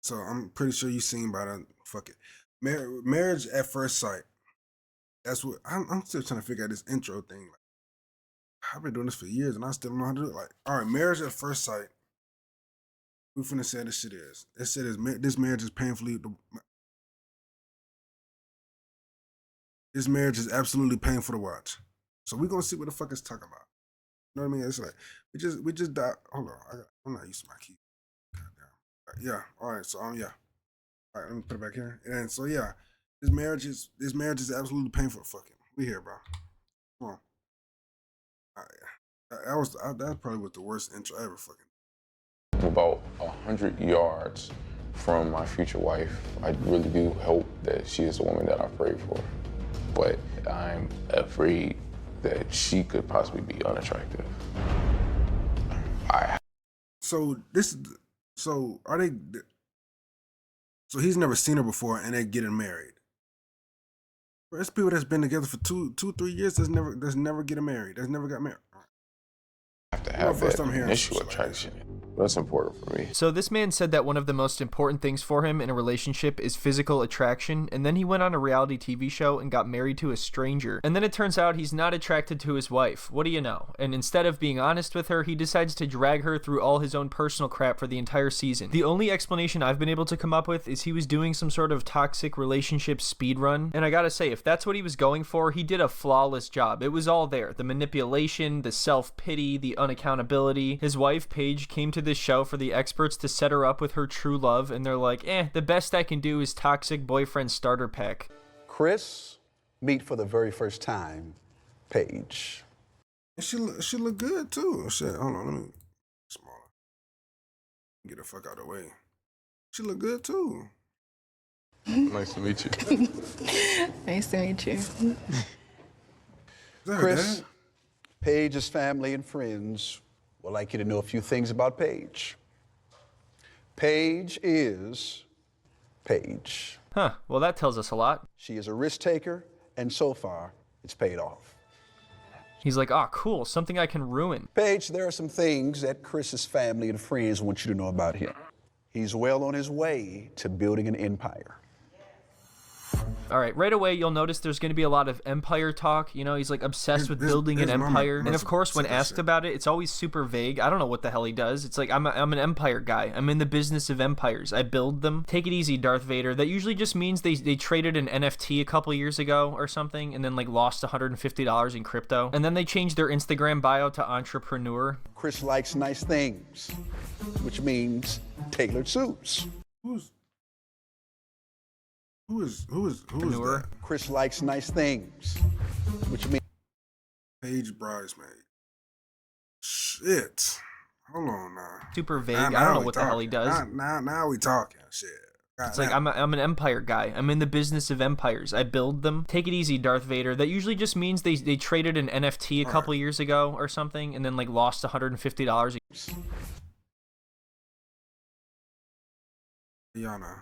So I'm pretty sure you seen about it. Fuck it. Marriage at first sight. That's what I'm still trying to figure out this intro thing. Like, I've been doing this for years and I still don't know how to do it. Like, all right, marriage at first sight. We finna say this shit is. This shit is. This marriage is painfully. This marriage is absolutely painful to watch. So we gonna see what the fuck it's talking about. You know what I mean? It's like we just died. Hold on, I'm not used to my key. Goddamn. Yeah. All right. So yeah. All right. Let me put it back here. And so yeah, this marriage is absolutely painful. Fucking. We here, bro. Come on. All right. That probably was the worst intro ever. Fucking. About 100 yards from my future wife. I really do hope that she is the woman that I prayed for. But I'm afraid that she could possibly be unattractive. So this. So are they? So he's never seen her before, and they're getting married. There's people that's been together for 3 years that's never getting married. That's never got married. Have to have First that time hearing initial shit like that. attraction. That's important for me. So this man said that one of the most important things for him in a relationship is physical attraction, and then he went on a reality TV show and got married to a stranger. And then it turns out he's not attracted to his wife. What do you know? And instead of being honest with her, he decides to drag her through all his own personal crap for the entire season. The only explanation I've been able to come up with is he was doing some sort of toxic relationship speed run. And I gotta say, if that's what he was going for, he did a flawless job. It was all there. The manipulation, the self-pity, the unaccountability. His wife, Paige, came to this show for the experts to set her up with her true love, and they're like, the best I can do is toxic boyfriend starter pack. Chris, meet for the very first time, Paige. And she look good too. Shit, hold on, let me smaller. Get the fuck out of the way. She look good too. Nice to meet you. Nice to meet you. Is that her Chris, dad? Paige's family and friends would like you to know a few things about Paige. Paige is Paige. Huh, well that tells us a lot. She is a risk taker, and so far, it's paid off. He's like, cool, something I can ruin. Paige, there are some things that Chris's family and friends want you to know about him. He's well on his way to building an empire. All right, right away, you'll notice there's going to be a lot of empire talk. You know, he's like obsessed with building an empire. And of course, when asked about it, it's always super vague. I don't know what the hell he does. It's like, I'm an empire guy. I'm in the business of empires. I build them. Take it easy, Darth Vader. That usually just means they traded an NFT a couple years ago or something and then like lost $150 in crypto. And then they changed their Instagram bio to entrepreneur. Chris likes nice things, which means tailored suits. Who is that? Chris likes nice things, which means Paige Bridesmaid. Shit. Hold on now. Super vague. I don't know what the hell he does. Now we talking. Shit. It's like, I'm an empire guy. I'm in the business of empires. I build them. Take it easy, Darth Vader. That usually just means they traded an NFT a couple years ago or something and then like lost $150. Ayana.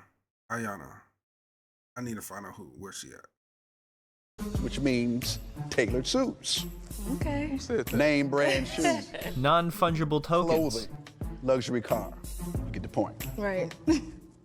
I need to find out where she at. which means tailored suits, Okay. name brand shoes, Non-fungible tokens. clothing, luxury car. You get the point. Right.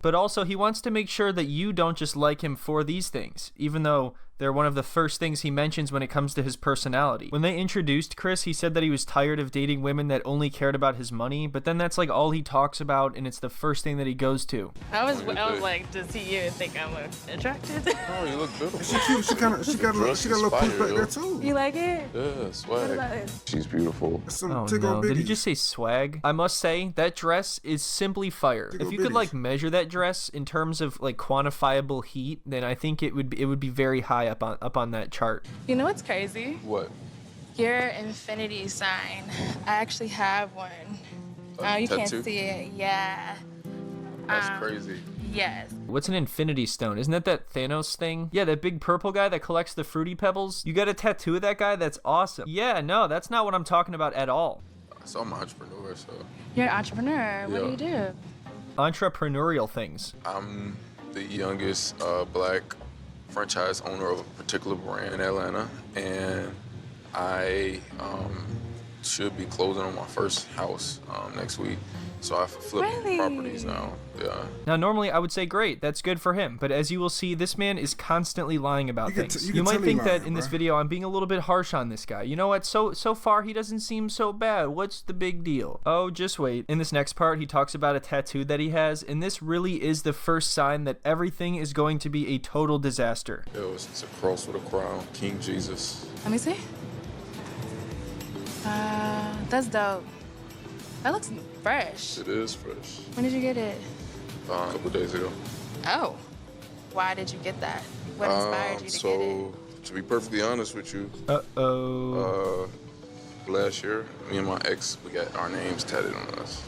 But also, he wants to make sure that you don't just like him for these things, even though they're one of the first things he mentions when it comes to his personality. When they introduced Chris, he said that he was tired of dating women that only cared about his money, but then that's like all he talks about, and it's the first thing that he goes to. I was like, does he even think I'm attracted? Oh, you look beautiful. She cute. She got a little push back there too. You like it? Yeah, What about swag. it? She's beautiful. Some Oh tickle no, did he bitties. just say swag? I must say, that dress is simply fire. Tickle If you could bitties. like measure that dress in terms of like quantifiable heat, then I think it would be very high up on that chart. You know what's crazy? What? Your infinity sign. I actually have one. You can't tattoo? see it. Yeah. That's crazy. Yes. What's an infinity stone? Isn't that Thanos thing? Yeah, that big purple guy that collects the fruity pebbles. You got a tattoo of that guy? That's awesome. Yeah, no, that's not what I'm talking about at all. So I'm an entrepreneur, so You're an entrepreneur. What do you do? Entrepreneurial things. I'm the youngest black franchise owner of a particular brand in Atlanta, and I should be closing on my first house next week. So I flip Really? properties now. Yeah. Now, normally I would say great, that's good for him, but as you will see, this man is constantly lying about You can things. you You can might tell he think that lying, in this bruh. video I'm being a little bit harsh on this guy. You know what? So far he doesn't seem so bad. What's the big deal? Oh, just wait. In this next part, he talks about a tattoo that he has, and this really is the first sign that everything is going to be a total disaster. It's a cross with a crown, King Jesus. Let me see. That's dope. That looks fresh. It is fresh. When did you get it? A couple days ago. Oh. Why did you get that? What inspired you to get it? To be perfectly honest with you, Uh-oh. last year, me and my ex, we got our names tatted on us.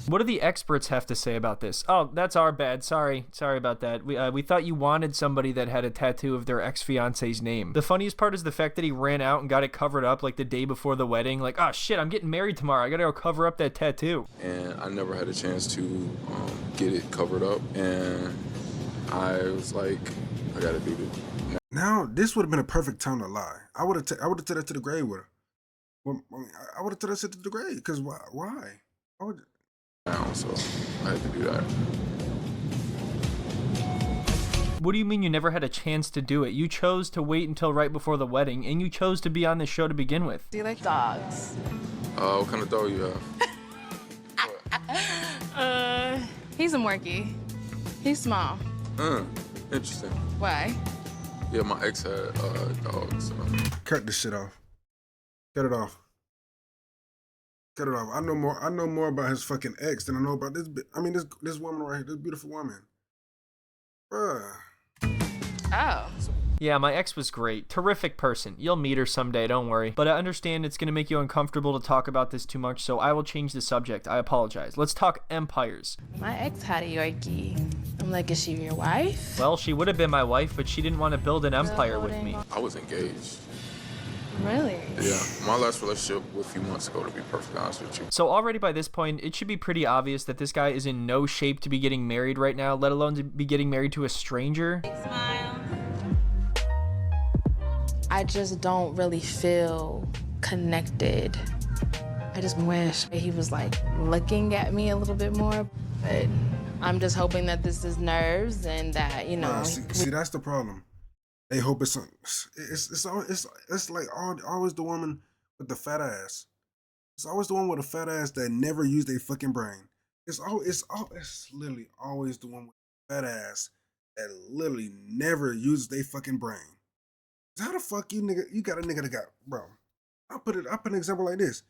What do the experts have to say about this? Oh, that's our bad. Sorry about that. We thought you wanted somebody that had a tattoo of their ex-fiance's name. The funniest part is the fact that he ran out and got it covered up like the day before the wedding. Like, oh shit, I'm getting married tomorrow. I gotta go cover up that tattoo. And I never had a chance to get it covered up. And I was like, I gotta do this. Now this would have been a perfect time to lie. I would have took that to the grave with her. Well, I mean, I would have took that shit to the grave. Because why? Why would, Now, so I had to do that. What do you mean you never had a chance to do it? You chose to wait until right before the wedding, and you chose to be on this show to begin with. Do you like dogs? What kind of dog you have? He's a Morkie. He's small. Interesting. Why? Yeah, my ex had dogs. So. cut this shit off. Cut it off. Cut it off. I know more about his fucking ex than I know about this. I mean, this woman right here, this beautiful woman. Bruh. Oh. Yeah, my ex was great. Terrific person. You'll meet her someday, don't worry. But I understand it's going to make you uncomfortable to talk about this too much, so I will change the subject. I apologize. Let's talk empires. My ex had a Yorkie. I'm like, is she your wife? Well, she would have been my wife, but she didn't want to build an empire with me. I was engaged. Really? Yeah, my last relationship was a few months ago, to be perfectly honest with you. So already by this point, it should be pretty obvious that this guy is in no shape to be getting married right now, let alone to be getting married to a stranger. I just don't really feel connected. I just wish he was like looking at me a little bit more, but I'm just hoping that this is nerves and that, you know. See, that's the problem. They hope it's like always the woman with the fat ass. It's always the one with a fat ass that never used their fucking brain. It's literally always the one with a fat ass that literally never uses their fucking brain. How the fuck you got a nigga that got, bro? I'll put an example like this.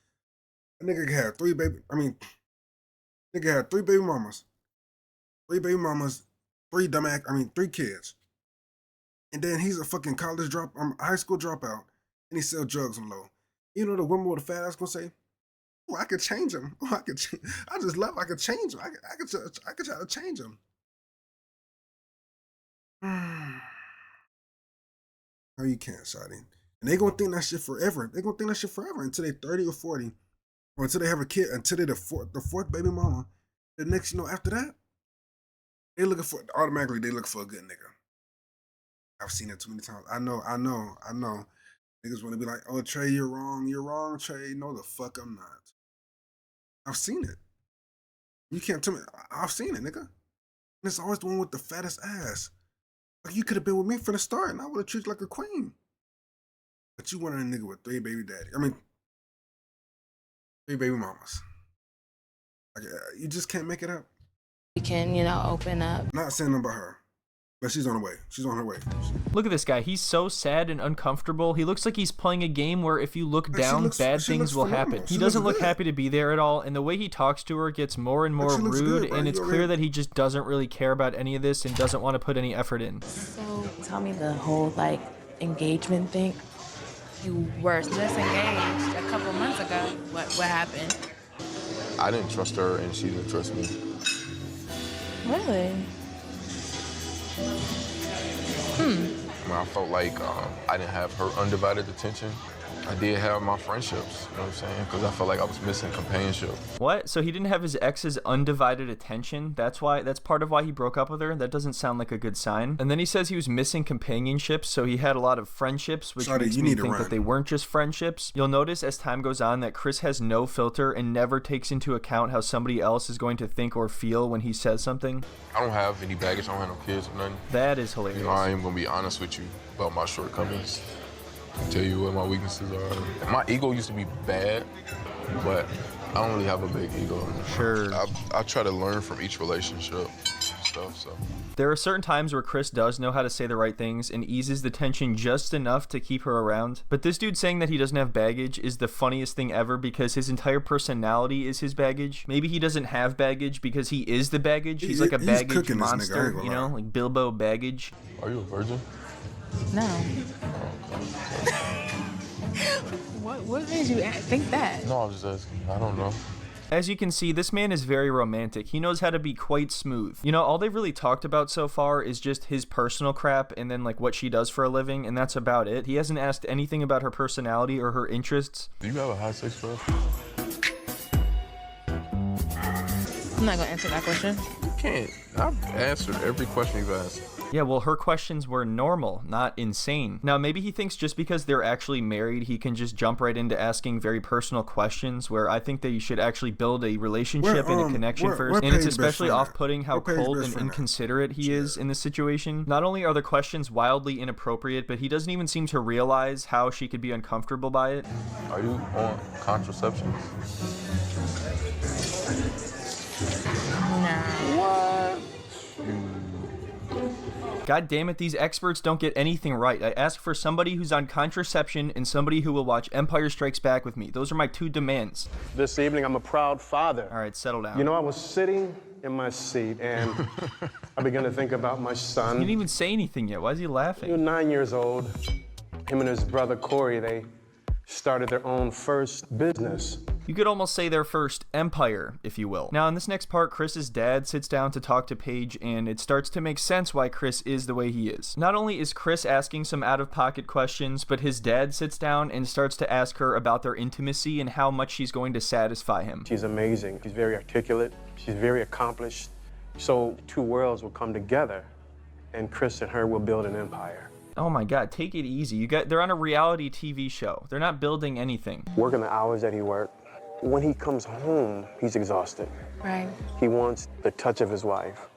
A nigga had three baby mamas. Three kids. And then he's a fucking high school dropout, and he sell drugs on low. You know the woman with the fat ass gonna say, "Oh, I could change him. Oh, I could change him. I could try to change him." No, you can't, Shawty. And they gonna think that shit forever. They gonna think that shit forever until they 30 or 40, or until they have a kid, until they the fourth baby mama. The next, after that, they look for a good nigga. I've seen it too many times. I know. Niggas want to be like, "Oh, Trey, you're wrong, Trey." No, the fuck I'm not. I've seen it. You can't tell me. I've seen it, nigga. And it's always the one with the fattest ass. Like, you could have been with me from the start, and I would have treated you like a queen. But you wanted a nigga with three baby mamas. Like, you just can't make it up. We can, open up. Not saying nothing about her. But she's on her way. She's on her way. Look at this guy. He's so sad and uncomfortable. He looks like he's playing a game where if you look down, bad things will happen. He doesn't look happy to be there at all, and the way he talks to her gets more and more rude, and it's clear that he just doesn't really care about any of this and doesn't want to put any effort in. So tell me the whole, engagement thing. You were just engaged a couple months ago. What happened? I didn't trust her, and she didn't trust me. Really? I felt like I didn't have her undivided attention, I did have my friendships, you know what I'm saying? Because I felt like I was missing companionship. What? So he didn't have his ex's undivided attention? That's part of why he broke up with her? That doesn't sound like a good sign. And then he says he was missing companionship, so he had a lot of friendships, which makes me think that they weren't just friendships. You'll notice as time goes on that Chris has no filter and never takes into account how somebody else is going to think or feel when he says something. I don't have any baggage, I don't have no kids or nothing. That is hilarious. You know, I am going to be honest with you about my shortcomings. Tell you what my weaknesses are. My ego used to be bad, but I don't really have a big ego. Sure. I try to learn from each relationship stuff, so. There are certain times where Chris does know how to say the right things and eases the tension just enough to keep her around. But this dude saying that he doesn't have baggage is the funniest thing ever because his entire personality is his baggage. Maybe he doesn't have baggage because he is the baggage. He's like a baggage monster, you know, like Bilbo Baggage. Are you a virgin? No. What made you think that? No, I was just asking. I don't know. As you can see, this man is very romantic. He knows how to be quite smooth. You know, all they've really talked about so far is just his personal crap and then like what she does for a living, and that's about it. He hasn't asked anything about her personality or her interests. Do you have a high sex drive? I'm not gonna answer that question. You can't. I've answered every question you've asked. Yeah, well, her questions were normal, not insane. Now, maybe he thinks just because they're actually married, he can just jump right into asking very personal questions, where I think that you should actually build a relationship and a connection first. And it's especially off-putting how cold and inconsiderate he is in this situation. Not only are the questions wildly inappropriate, but he doesn't even seem to realize how she could be uncomfortable by it. Are you on contraception? God damn it, these experts don't get anything right. I ask for somebody who's on contraception and somebody who will watch Empire Strikes Back with me. Those are my two demands. This evening, I'm a proud father. All right, settle down. You know, I was sitting in my seat and I began to think about my son. He didn't even say anything yet. Why is he laughing? He was 9 years old. Him and his brother Corey, they started their own first business. You could almost say their first empire, if you will. Now, in this next part, Chris's dad sits down to talk to Paige, and it starts to make sense why Chris is the way he is. Not only is Chris asking some out-of-pocket questions, but his dad sits down and starts to ask her about their intimacy and how much she's going to satisfy him. She's amazing. She's very articulate. She's very accomplished. So two worlds will come together, and Chris and her will build an empire. Oh my God, take it easy. They're on a reality TV show. They're not building anything. Working the hours that he worked. When he comes home, he's exhausted. Right. He wants the touch of his wife.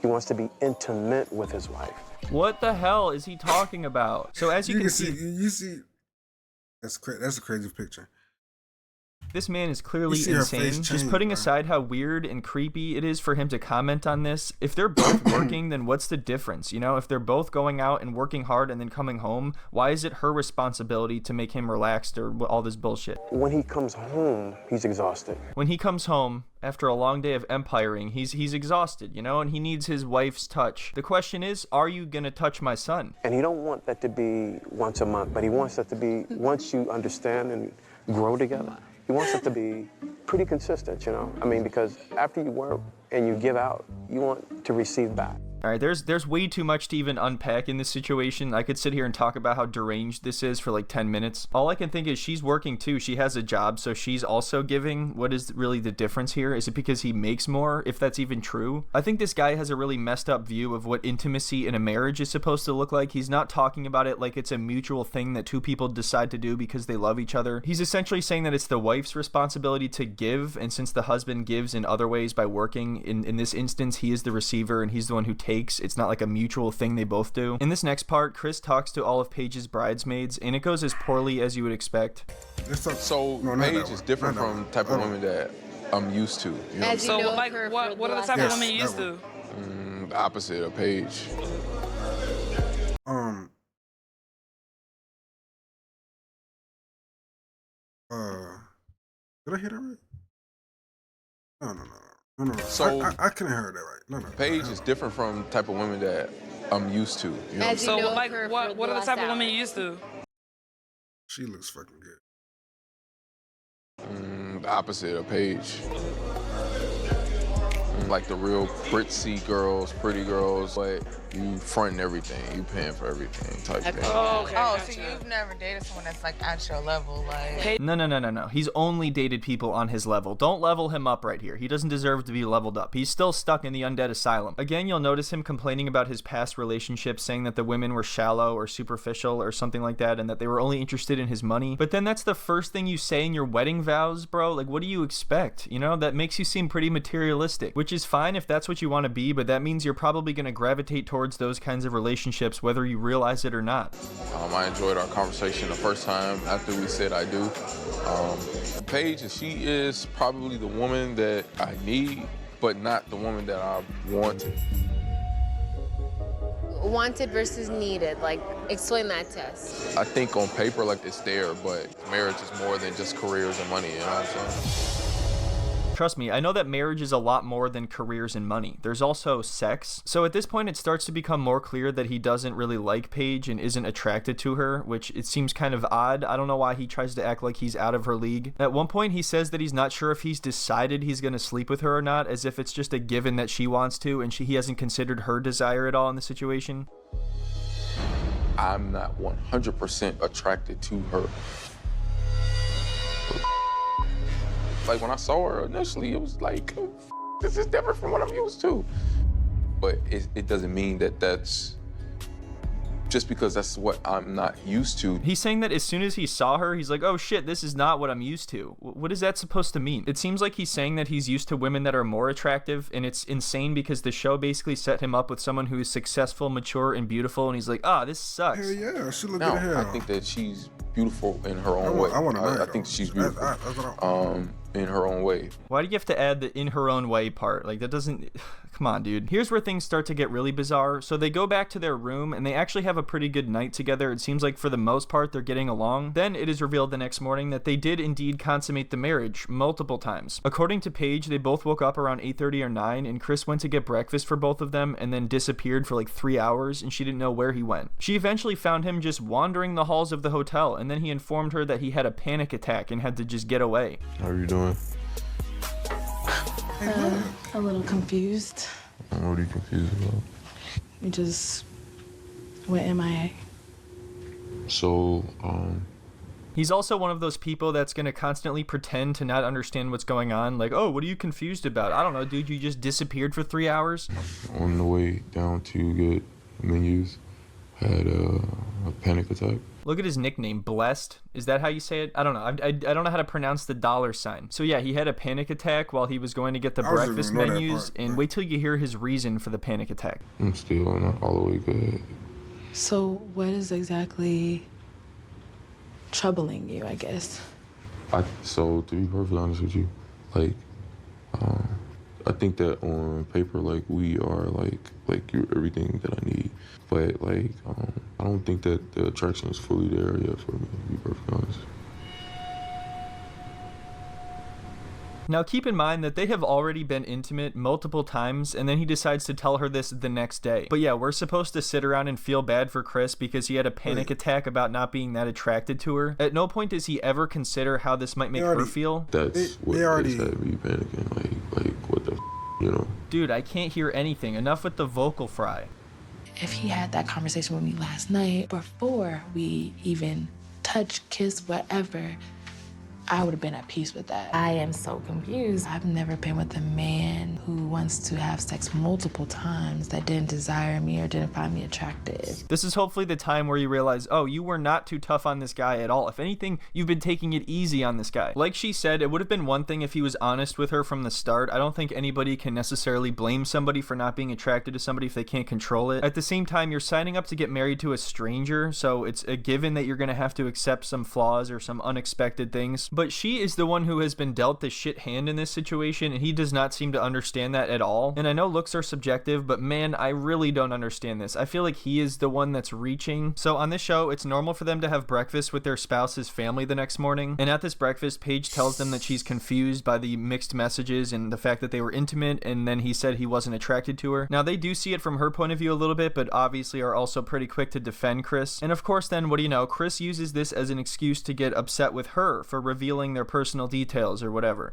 He wants to be intimate with his wife. What the hell is he talking about? So as you can see, that's a crazy picture. This man is clearly insane. Just putting aside how weird and creepy it is for him to comment on this, if they're both working, then what's the difference? You know, if they're both going out and working hard and then coming home, why is it her responsibility to make him relaxed or all this bullshit? When he comes home, he's exhausted. When he comes home, after a long day of empiring, he's exhausted, you know, and he needs his wife's touch. The question is, are you gonna touch my son? And he don't want that to be once a month, but he wants that to be once you understand and grow together. He wants it to be pretty consistent, you know? I mean, because after you work and you give out, you want to receive back. All right, there's way too much to even unpack in this situation. I could sit here and talk about how deranged this is for like 10 minutes. All I can think is she's working too. She has a job, so she's also giving. What is really the difference here? Is it because he makes more, if that's even true? I think this guy has a really messed up view of what intimacy in a marriage is supposed to look like. He's not talking about it like it's a mutual thing that two people decide to do because they love each other. He's essentially saying that it's the wife's responsibility to give, and since the husband gives in other ways by working, in this instance, he is the receiver and he's the one who takes. It's not like a mutual thing they both do. In this next part, Chris talks to all of Paige's bridesmaids, and it goes as poorly as you would expect. So Paige is different from the type of women that I'm used to. You know? So like, what are the type of women you used to? The opposite of Paige. Did I hear that right? No. So I couldn't hear that right. No. Paige is different from the type of women that I'm used to. You know? So like, what are the type of women you used to? She looks fucking good. The opposite of Paige. Like the real pretty girls, but you fronting everything, you paying for everything type thing. Oh, okay. Oh, so you've never dated someone that's like at your level, like. No. He's only dated people on his level. Don't level him up right here. He doesn't deserve to be leveled up. He's still stuck in the undead asylum. Again, you'll notice him complaining about his past relationships, saying that the women were shallow or superficial or something like that, and that they were only interested in his money. But then that's the first thing you say in your wedding vows, bro. Like, what do you expect? You know, that makes you seem pretty materialistic, which is fine if that's what you want to be, but that means you're probably going to gravitate towards those kinds of relationships, whether you realize it or not. I enjoyed our conversation the first time after we said I do. Paige, she is probably the woman that I need, but not the woman that I wanted. Wanted versus needed, like, explain that to us. I think on paper, like, it's there, but marriage is more than just careers and money, you know what I'm saying? Trust me, I know that marriage is a lot more than careers and money. There's also sex. So at this point, it starts to become more clear that he doesn't really like Paige and isn't attracted to her, which it seems kind of odd. I don't know why he tries to act like he's out of her league. At one point, he says that he's not sure if he's decided he's going to sleep with her or not, as if it's just a given that she wants to, and he hasn't considered her desire at all in the situation. I'm not 100% attracted to her. Like, when I saw her initially, it was like, oh, this is different from what I'm used to. But it doesn't mean that that's just because that's what I'm not used to. He's saying that as soon as he saw her, he's like, oh shit, this is not what I'm used to. What is that supposed to mean? It seems like he's saying that he's used to women that are more attractive, and it's insane because the show basically set him up with someone who is successful, mature, and beautiful, and he's like, this sucks. Hell yeah, she look No, good as hell. I think that she's beautiful in her own way. I think she's beautiful. In her own way. Why do you have to add the in her own way part? Like, that doesn't... Come on, dude. Here's where things start to get really bizarre. So they go back to their room, and they actually have a pretty good night together. It seems like for the most part, they're getting along. Then it is revealed the next morning that they did indeed consummate the marriage multiple times. According to Paige, they both woke up around 8:30 or 9, and Chris went to get breakfast for both of them and then disappeared for like 3 hours, and she didn't know where he went. She eventually found him just wandering the halls of the hotel, and then he informed her that he had a panic attack and had to just get away. How are you doing? A little confused. What are you confused about? We just went MIA. So, He's also one of those people that's going to constantly pretend to not understand what's going on. Like, oh, what are you confused about? I don't know, dude, you just disappeared for 3 hours? on the way down to get menus, had a panic attack. Look at his nickname, Blessed. Is that how you say it? I don't know. I don't know how to pronounce the $sign. So yeah, he had a panic attack while he was going to get the breakfast menus, and wait till you hear his reason for the panic attack. I'm still not all the way good. So what is exactly troubling you, I guess? So to be perfectly honest with you, like, I think that on paper, like, we are like you're everything that I need. But like, I don't think that the attraction is fully there yet for me, to be perfectly honest. Now keep in mind that they have already been intimate multiple times, and then he decides to tell her this the next day. But yeah, we're supposed to sit around and feel bad for Chris because he had a panic attack about not being that attracted to her. At no point does he ever consider how this might make her feel. That's what just had me panicking, like what the you know? Dude, I can't hear anything. Enough with the vocal fry. If he had that conversation with me last night, before we even touch, kiss, whatever, I would have been at peace with that. I am so confused. I've never been with a man who wants to have sex multiple times that didn't desire me or didn't find me attractive. This is hopefully the time where you realize, oh, you were not too tough on this guy at all. If anything, you've been taking it easy on this guy. Like she said, it would have been one thing if he was honest with her from the start. I don't think anybody can necessarily blame somebody for not being attracted to somebody if they can't control it. At the same time, you're signing up to get married to a stranger, so it's a given that you're going to have to accept some flaws or some unexpected things. But she is the one who has been dealt the shit hand in this situation, and he does not seem to understand that at all. And I know looks are subjective, but man, I really don't understand this. I feel like he is the one that's reaching. So on this show, it's normal for them to have breakfast with their spouse's family the next morning. And at this breakfast, Paige tells them that she's confused by the mixed messages and the fact that they were intimate, and then he said he wasn't attracted to her. Now, they do see it from her point of view a little bit, but obviously are also pretty quick to defend Chris. And of course, then, what do you know? Chris uses this as an excuse to get upset with her for revealing their personal details or whatever.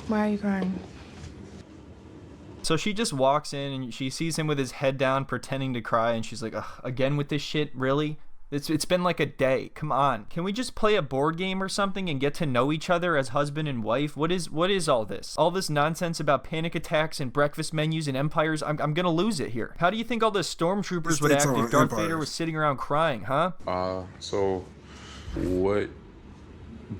Why are you crying? So she just walks in and she sees him with his head down pretending to cry, and she's like, ugh, again with this shit, really? It's been like a day. Come on. Can we just play a board game or something and get to know each other as husband and wife? What is all this? All this nonsense about panic attacks and breakfast menus and empires? I'm gonna lose it here. How do you think all the stormtroopers would act if Darth Vader was sitting around crying, huh? So what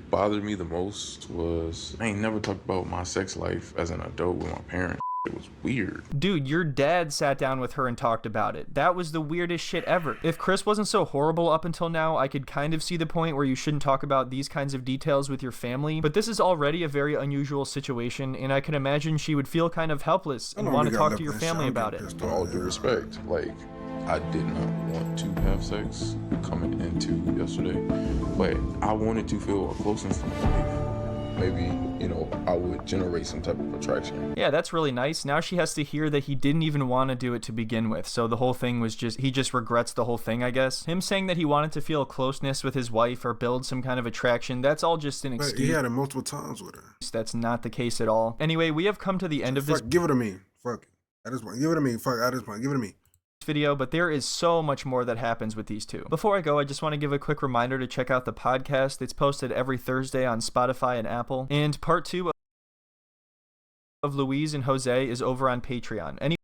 bothered me the most was I ain't never talked about my sex life as an adult with my parents. It was weird. Dude, your dad sat down with her and talked about it. That was the weirdest shit ever. If Chris wasn't so horrible up until now, I could kind of see the point where you shouldn't talk about these kinds of details with your family, but this is already a very unusual situation, and I can imagine she would feel kind of helpless and want to talk to your family about it. With all due respect, like, I did not want to have sex coming into yesterday, but I wanted to feel a closeness to my wife. Maybe, you know, I would generate some type of attraction. Yeah, that's really nice. Now she has to hear that he didn't even want to do it to begin with. So the whole thing was he just regrets the whole thing, I guess. Him saying that he wanted to feel a closeness with his wife or build some kind of attraction, that's all just an excuse. But he had it multiple times with her. That's not the case at all. Anyway, we have come to the end of this. Give it to me. Fuck it. I just want. Give it to me. Fuck. I just want. Give it to me. Video, but there is so much more that happens with these two. Before I go, I just want to give a quick reminder to check out the podcast. It's posted every Thursday on Spotify and Apple, and part 2 of Louise and Jose is over on Patreon.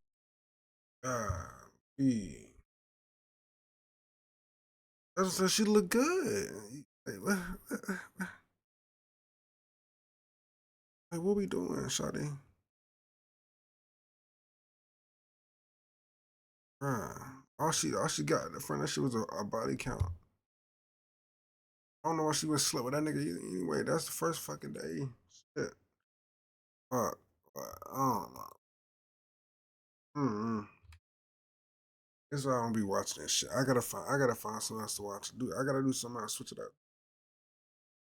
So she look good. Like, what we doing, shawty? All she got in the front of that shit was a body count. I don't know why she was slept with that nigga anyway. That's the first fucking day. Shit. Fuck. I don't know. That's why I don't be watching this shit. I gotta find something else to watch. I gotta do something else. Switch it up.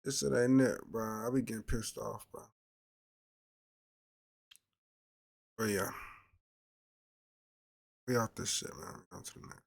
This shit ain't it, bro. I be getting pissed off, bro. But yeah. We out this shit, man. On to the next.